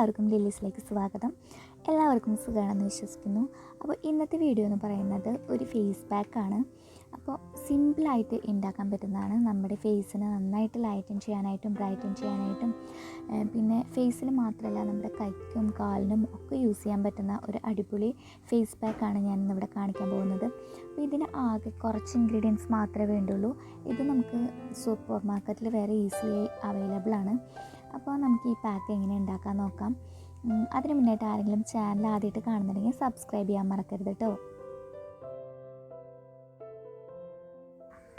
എല്ലാവർക്കും ലില്ലീസിലേക്ക് സ്വാഗതം. എല്ലാവർക്കും സുഖമാണെന്ന് വിശ്വസിക്കുന്നു. അപ്പോൾ ഇന്നത്തെ വീഡിയോ എന്ന് പറയുന്നത് ഒരു ഫേസ് പാക്കാണ്. അപ്പോൾ സിമ്പിളായിട്ട് ഉണ്ടാക്കാൻ പറ്റുന്നതാണ്. നമ്മുടെ ഫേസിന് നന്നായിട്ട് ലൈറ്റൻ ചെയ്യാനായിട്ടും ബ്രൈറ്റൻ ചെയ്യാനായിട്ടും പിന്നെ ഫേസിൽ മാത്രമല്ല നമ്മുടെ കൈക്കും കാലിനും ഒക്കെ യൂസ് ചെയ്യാൻ പറ്റുന്ന ഒരു അടിപൊളി ഫേസ് പാക്കാണ് ഞാൻ ഇന്നിവിടെ കാണിക്കാൻ പോകുന്നത്. അപ്പോൾ ഇതിന് ആകെ കുറച്ച് ഇൻഗ്രീഡിയൻസ് മാത്രമേ വേണ്ടുള്ളൂ. ഇത് നമുക്ക് സൂപ്പർ മാർക്കറ്റിൽ വേറെ ഈസിയായി അവൈലബിൾ ആണ്. അപ്പോൾ നമുക്ക് ഈ പാക്ക് എങ്ങനെ ഉണ്ടാക്കാൻ നോക്കാം. അതിന് മുന്നായിട്ട് ആരെങ്കിലും ചാനൽ ആദ്യമായിട്ട് കാണുന്നുണ്ടെങ്കിൽ സബ്സ്ക്രൈബ് ചെയ്യാൻ മറക്കരുത് കേട്ടോ.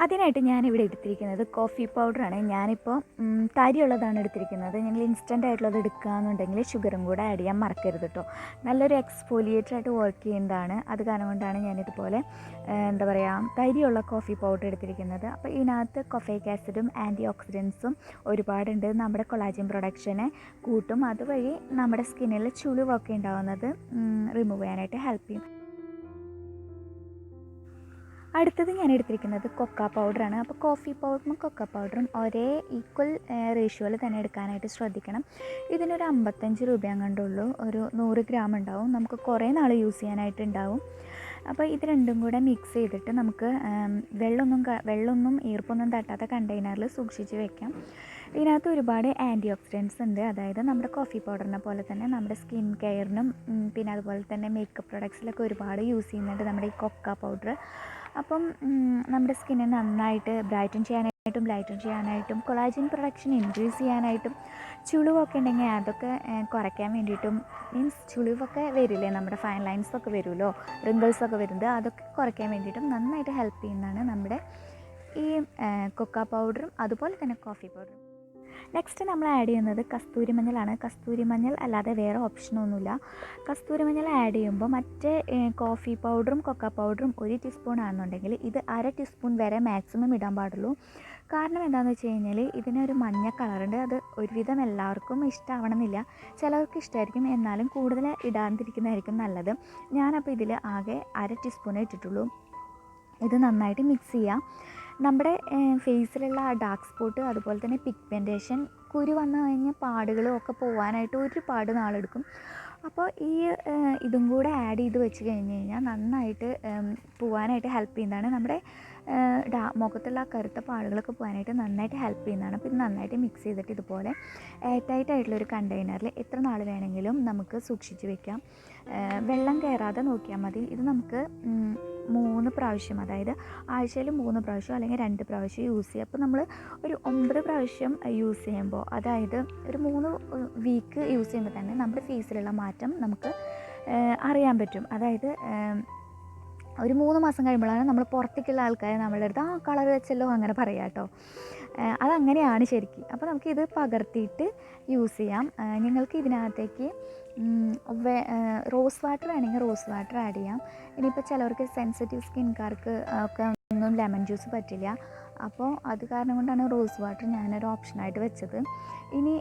അതിനായിട്ട് ഞാനിവിടെ എടുത്തിരിക്കുന്നത് കോഫി പൗഡറാണ്. ഞാനിപ്പോൾ തരിയുള്ളതാണ് എടുത്തിരിക്കുന്നത്. ഞങ്ങൾ ഇൻസ്റ്റൻ്റ് ആയിട്ടുള്ളത് എടുക്കുകയെന്നുണ്ടെങ്കിൽ ഷുഗറും കൂടെ ആഡ് ചെയ്യാൻ മറക്കരുത് കേട്ടോ. നല്ലൊരു എക്സ്ഫോലിയേറ്ററായിട്ട് വർക്ക് ചെയ്യുന്നതാണ്. അത് കാരണം കൊണ്ടാണ് ഞാനിതുപോലെ തരിയുള്ള കോഫി പൗഡർ എടുത്തിരിക്കുന്നത്. അപ്പോൾ ഇതിനകത്ത് കൊഫൈക് ആസിഡും ആൻറ്റി ഓക്സിഡൻസും ഒരുപാടുണ്ട്. നമ്മുടെ കൊളാജൻ പ്രൊഡക്ഷനെ കൂട്ടും. അതുവഴി നമ്മുടെ സ്കിന്നിൽ ചുളിവൊക്കെ ഉണ്ടാകുന്നത് റിമൂവ് ചെയ്യാനായിട്ട് ഹെൽപ്പ് ചെയ്യും. അടുത്തത് ഞാൻ എടുത്തിരിക്കുന്നത് കൊക്ക പൗഡറാണ്. അപ്പോൾ കോഫി പൗഡറും കൊക്ക പൗഡറും ഒരേ ഈക്വൽ റേഷ്യോയിൽ തന്നെ എടുക്കാനായിട്ട് ശ്രദ്ധിക്കണം. ഇതിനൊരു 55 രൂപ കണ്ടുള്ളൂ. ഒരു 100 ഗ്രാം ഉണ്ടാവും. നമുക്ക് കുറേ നാൾ യൂസ് ചെയ്യാനായിട്ടുണ്ടാവും. അപ്പോൾ ഇത് രണ്ടും കൂടെ മിക്സ് ചെയ്തിട്ട് നമുക്ക് വെള്ളമൊന്നും ഈർപ്പൊന്നും തട്ടാത്ത കണ്ടെയ്നറിൽ സൂക്ഷിച്ച് വെക്കാം. ഇതിനകത്ത് ഒരുപാട് ആൻറ്റി ഓക്സിഡൻസ് ഉണ്ട്. അതായത് നമ്മുടെ കോഫി പൗഡറിനെ പോലെ തന്നെ നമ്മുടെ സ്കിൻ കെയറിനും പിന്നെ അതുപോലെ തന്നെ മേക്കപ്പ് പ്രൊഡക്ട്സിലൊക്കെ ഒരുപാട് യൂസ് ചെയ്യുന്നുണ്ട് നമ്മുടെ ഈ കൊക്ക പൗഡർ. അപ്പം നമ്മുടെ സ്കിന്നിനെ നന്നായിട്ട് ബ്രൈറ്റൻ ചെയ്യാനായിട്ടും ലൈറ്റൻ ചെയ്യാനായിട്ടും കൊളാജൻ പ്രൊഡക്ഷൻ ഇൻക്രീസ് ചെയ്യാനായിട്ടും ചുളിവൊക്കെ ഉണ്ടെങ്കിൽ അതൊക്കെ കുറയ്ക്കാൻ വേണ്ടിയിട്ടും മീൻസ് ചുളിവൊക്കെ വരില്ലേ, നമ്മുടെ ഫൈൻ ലൈൻസൊക്കെ വരുമല്ലോ, റിങ്കിൾസൊക്കെ വരുന്നത്, അതൊക്കെ കുറയ്ക്കാൻ വേണ്ടിയിട്ടും നന്നായിട്ട് ഹെൽപ്പ് ചെയ്യുന്നതാണ് നമ്മുടെ ഈ കൊക്ക പൗഡറും അതുപോലെ തന്നെ കോഫി പൗഡറും. നെക്സ്റ്റ് നമ്മൾ ആഡ് ചെയ്യുന്നത് കസ്തൂരി മഞ്ഞളാണ്. കസ്തൂരി മഞ്ഞൾ അല്ലാതെ വേറെ ഓപ്ഷനൊന്നുമില്ല. കസ്തൂരി മഞ്ഞൾ ആഡ് ചെയ്യുമ്പോൾ മറ്റേ കോഫി പൗഡറും കൊക്ക പൗഡറും 1 ടീസ്പൂൺ ആണെന്നുണ്ടെങ്കിൽ ഇത് 1/2 ടീസ്പൂൺ വരെ മാക്സിമം ഇടാൻ പാടുള്ളൂ. കാരണം എന്താണെന്ന് വെച്ച് കഴിഞ്ഞാൽ ഇതിനൊരു മഞ്ഞ കളറുണ്ട്. അത് ഒരുവിധം എല്ലാവർക്കും ഇഷ്ടമാവണമെന്നില്ല. ചിലർക്ക് ഇഷ്ടമായിരിക്കും, എന്നാലും കൂടുതൽ ഇടാതിരിക്കുന്നതായിരിക്കും നല്ലത്. ഞാനപ്പോൾ ഇതിൽ ആകെ 1/2 ടീസ്പൂണേ ഇട്ടിട്ടുള്ളൂ. ഇത് നന്നായിട്ട് മിക്സ് ചെയ്യാം. നമ്മുടെ ഫേസിലുള്ള ആ ഡാർക്ക് സ്പോട്ട് അതുപോലെ തന്നെ പിഗ്മെൻറ്റേഷൻ, കുരു വന്നു കഴിഞ്ഞ പാടുകളും ഒക്കെ പോകാനായിട്ട് ഒരുപാട് നാളെടുക്കും. അപ്പോൾ ഇതും കൂടെ ആഡ് ചെയ്ത് വെച്ച് കഴിഞ്ഞ് കഴിഞ്ഞാൽ നന്നായിട്ട് പോകാനായിട്ട് ഹെൽപ്പ് ചെയ്യുന്നതാണ്. നമ്മുടെ മുഖത്തുള്ള കറുത്ത പാടുകളൊക്കെ പോകാനായിട്ട് നന്നായിട്ട് ഹെൽപ്പ് ചെയ്യുന്നതാണ്. അപ്പോൾ ഇത് നന്നായിട്ട് മിക്സ് ചെയ്തിട്ട് ഇതുപോലെ എയർടൈറ്റ് ആയിട്ടുള്ളൊരു കണ്ടെയ്നറിൽ എത്ര നാൾ വേണമെങ്കിലും നമുക്ക് സൂക്ഷിച്ച് വെക്കാം. വെള്ളം കയറാതെ നോക്കിയാൽ മതി. ഇത് നമുക്ക് 3 പ്രാവശ്യം, അതായത് ആഴ്ചയിൽ 3 പ്രാവശ്യം അല്ലെങ്കിൽ 2 പ്രാവശ്യം യൂസ് ചെയ്യുക. അപ്പോൾ നമ്മൾ ഒരു 9 പ്രാവശ്യം യൂസ് ചെയ്യുമ്പോൾ, അതായത് ഒരു 3 വീക്ക് യൂസ് ചെയ്യുമ്പോൾ തന്നെ നമ്മുടെ ഫേസിലുള്ള മാറ്റം നമുക്ക് അറിയാൻ പറ്റും. അതായത് ഒരു 3 മാസം കഴിയുമ്പോഴാണ് നമ്മൾ പുറത്തേക്കുള്ള ആൾക്കാർ നമ്മളുടെ അടുത്ത് കളർ വെച്ചല്ലോ അങ്ങനെ പറയാം കേട്ടോ. അതങ്ങനെയാണ് ശരിക്കും. അപ്പോൾ നമുക്കിത് പകർത്തിയിട്ട് യൂസ് ചെയ്യാം. നിങ്ങൾക്ക് ഇതിനകത്തേക്ക് റോസ് വാട്ടർ വേണമെങ്കിൽ റോസ് വാട്ടർ ആഡ് ചെയ്യാം. ഇനിയിപ്പോൾ ചിലവർക്ക് സെൻസിറ്റീവ് സ്കിൻകാർക്ക് ഒക്കെ ഒന്നും ലെമൺ ജ്യൂസ് പറ്റില്ല. അപ്പോൾ അത് കാരണം കൊണ്ടാണ് റോസ് വാട്ടർ ഞാനൊരു ഓപ്ഷനായിട്ട് വെച്ചത്. ഇനി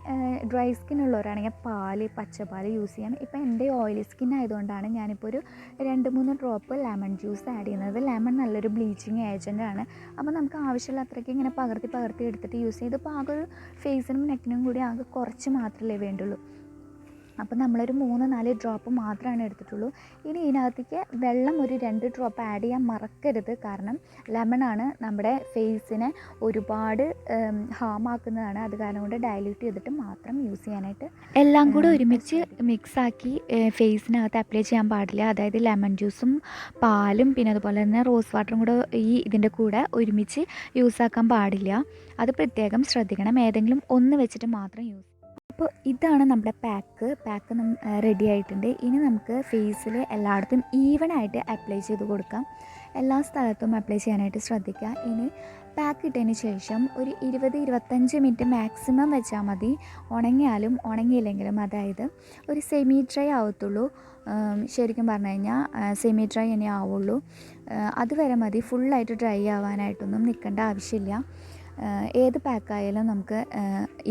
ഡ്രൈ സ്കിൻ ഉള്ളവരാണെങ്കിൽ പച്ചപ്പാൽ യൂസ് ചെയ്യാം. ഇപ്പോൾ എൻ്റെ ഓയിലി സ്കിൻ ആയതുകൊണ്ടാണ് ഞാനിപ്പോൾ ഒരു 2-3 ഡ്രോപ്പ് ലെമൺ ജ്യൂസ് ആഡ് ചെയ്യുന്നത്. ലെമൺ നല്ലൊരു ബ്ലീച്ചിങ് ഏജൻറ്റാണ്. അപ്പോൾ നമുക്ക് ആവശ്യമുള്ള അത്രയ്ക്ക് ഇങ്ങനെ പകർത്തി എടുത്തിട്ട് യൂസ് ചെയ്ത്, ഇപ്പോൾ ആകെ ഒരു ഫേസിനും നെക്കിനും കൂടി ആകെ കുറച്ച് മാത്രമേ വേണ്ടുള്ളൂ. അപ്പോൾ നമ്മളൊരു 3-4 ഡ്രോപ്പ് മാത്രമാണ് എടുത്തിട്ടുള്ളൂ. ഇനി ഇതിനകത്തേക്ക് വെള്ളം ഒരു 2 ഡ്രോപ്പ് ആഡ് ചെയ്യാൻ മറക്കരുത്. കാരണം ലെമണാണ് നമ്മുടെ ഫേസിനെ ഒരുപാട് ഹാമാക്കുന്നതാണ്. അത് കാരണം കൊണ്ട് ഡയല്യൂട്ട് ചെയ്തിട്ട് മാത്രം യൂസ് ചെയ്യാനായിട്ട്. എല്ലാം കൂടെ ഒരുമിച്ച് മിക്സാക്കി ഫേസിനകത്ത് അപ്ലൈ ചെയ്യാൻ പാടില്ല. അതായത് ലെമൺ ജ്യൂസും പാലും പിന്നെ അതുപോലെ തന്നെ റോസ് വാട്ടറും കൂടെ ഇതിൻ്റെ കൂടെ ഒരുമിച്ച് യൂസാക്കാൻ പാടില്ല. അത് പ്രത്യേകം ശ്രദ്ധിക്കണം. ഏതെങ്കിലും ഒന്ന് വെച്ചിട്ട് മാത്രം യൂസ്. അപ്പോൾ ഇതാണ് നമ്മുടെ പാക്ക് റെഡി ആയിട്ടുണ്ട്. ഇനി നമുക്ക് ഫേസിൽ എല്ലായിടത്തും ഈവനായിട്ട് അപ്ലൈ ചെയ്ത് കൊടുക്കാം. എല്ലാ സ്ഥലത്തും അപ്ലൈ ചെയ്യാനായിട്ട് ശ്രദ്ധിക്കുക. ഇനി പാക്ക് ഇട്ടതിന് ശേഷം ഒരു 20-25 മിനിറ്റ് മാക്സിമം വെച്ചാൽ മതി. ഉണങ്ങിയാലും ഉണങ്ങിയില്ലെങ്കിലും, അതായത് ഒരു സെമി ഡ്രൈ ആവത്തുള്ളൂ. ശരിക്കും പറഞ്ഞു കഴിഞ്ഞാൽ സെമി ഡ്രൈ തന്നെ ആവുള്ളൂ. അതുവരെ മതി. ഫുള്ളായിട്ട് ഡ്രൈ ആവാനായിട്ടൊന്നും നിൽക്കേണ്ട ആവശ്യമില്ല. ഏത് പാക്കായാലും നമുക്ക്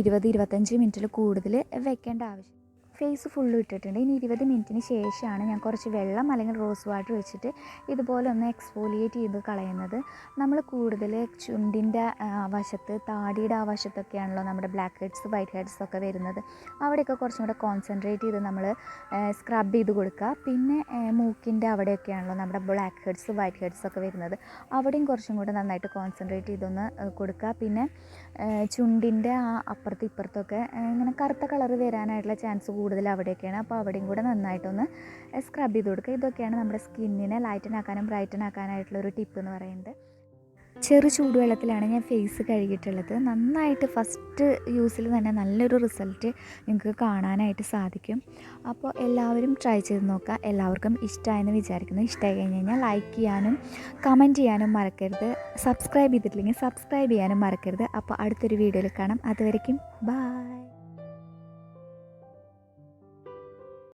20-25 മിനിറ്റിൽ കൂടുതൽ വെക്കേണ്ട ആവശ്യം. ഫേസ് ഫുള്ള് ഇട്ടിട്ടുണ്ട്. ഇനി 20 മിനിറ്റിന് ശേഷമാണ് ഞാൻ കുറച്ച് വെള്ളം അല്ലെങ്കിൽ റോസ് വാട്ടർ വെച്ചിട്ട് ഇതുപോലെ ഒന്ന് എക്സ്ഫോലിയേറ്റ് ചെയ്ത് കളയുന്നത്. നമ്മൾ കൂടുതൽ ചുണ്ടിൻ്റെ വശത്ത്, താടിയുടെ ആ വശത്തൊക്കെയാണല്ലോ നമ്മുടെ ബ്ലാക്ക് ഹെഡ്സ് വൈറ്റ് ഹെഡ്സ് ഒക്കെ വരുന്നത്. അവിടെയൊക്കെ കുറച്ചും കൂടെ കോൺസെൻട്രേറ്റ് ചെയ്ത് നമ്മൾ സ്ക്രബ് ചെയ്ത് കൊടുക്കുക. പിന്നെ മൂക്കിൻ്റെ അവിടെയൊക്കെയാണല്ലോ നമ്മുടെ ബ്ലാക്ക് ഹെഡ്സ് വൈറ്റ് ഹെഡ്സ് ഒക്കെ വരുന്നത്. അവിടെയും കുറച്ചും കൂടെ നന്നായിട്ട് കോൺസെൻട്രേറ്റ് ചെയ്തൊന്ന് കൊടുക്കുക. പിന്നെ ചുണ്ടിൻ്റെ ആ അപ്പുറത്തും ഇപ്പുറത്തൊക്കെ ഇങ്ങനെ കറുത്ത കളർ വരാനായിട്ടുള്ള ചാൻസ് കൂടുതൽ അവിടെയൊക്കെയാണ്. അപ്പോൾ അവിടെയും കൂടെ നന്നായിട്ടൊന്ന് സ്ക്രബ് ചെയ്ത് കൊടുക്കുക. ഇതൊക്കെയാണ് നമ്മുടെ സ്കിന്നിനെ ലൈറ്റൻ ആക്കാനും ബ്രൈറ്റൻ ആക്കാനായിട്ടുള്ളൊരു ടിപ്പ് എന്ന് പറയുന്നത്. ചെറു ചൂടുവെള്ളത്തിലാണ് ഞാൻ ഫേസ് കഴുകിയിട്ടുള്ളത്. നന്നായിട്ട് ഫസ്റ്റ് യൂസിൽ തന്നെ നല്ലൊരു റിസൾട്ട് നിങ്ങൾക്ക് കാണാനായിട്ട് സാധിക്കും. അപ്പോൾ എല്ലാവരും ട്രൈ ചെയ്ത് നോക്കുക. എല്ലാവർക്കും ഇഷ്ടമായെന്ന് വിചാരിക്കുന്നു. ഇഷ്ടമായി കഴിഞ്ഞ് കഴിഞ്ഞാൽ ലൈക്ക് ചെയ്യാനും കമൻറ്റ് ചെയ്യാനും മറക്കരുത്. സബ്സ്ക്രൈബ് ചെയ്തിട്ടില്ലെങ്കിൽ സബ്സ്ക്രൈബ് ചെയ്യാനും മറക്കരുത്. അപ്പോൾ അടുത്തൊരു വീഡിയോയിൽ കാണാം. അതുവരേക്കും ബൈ.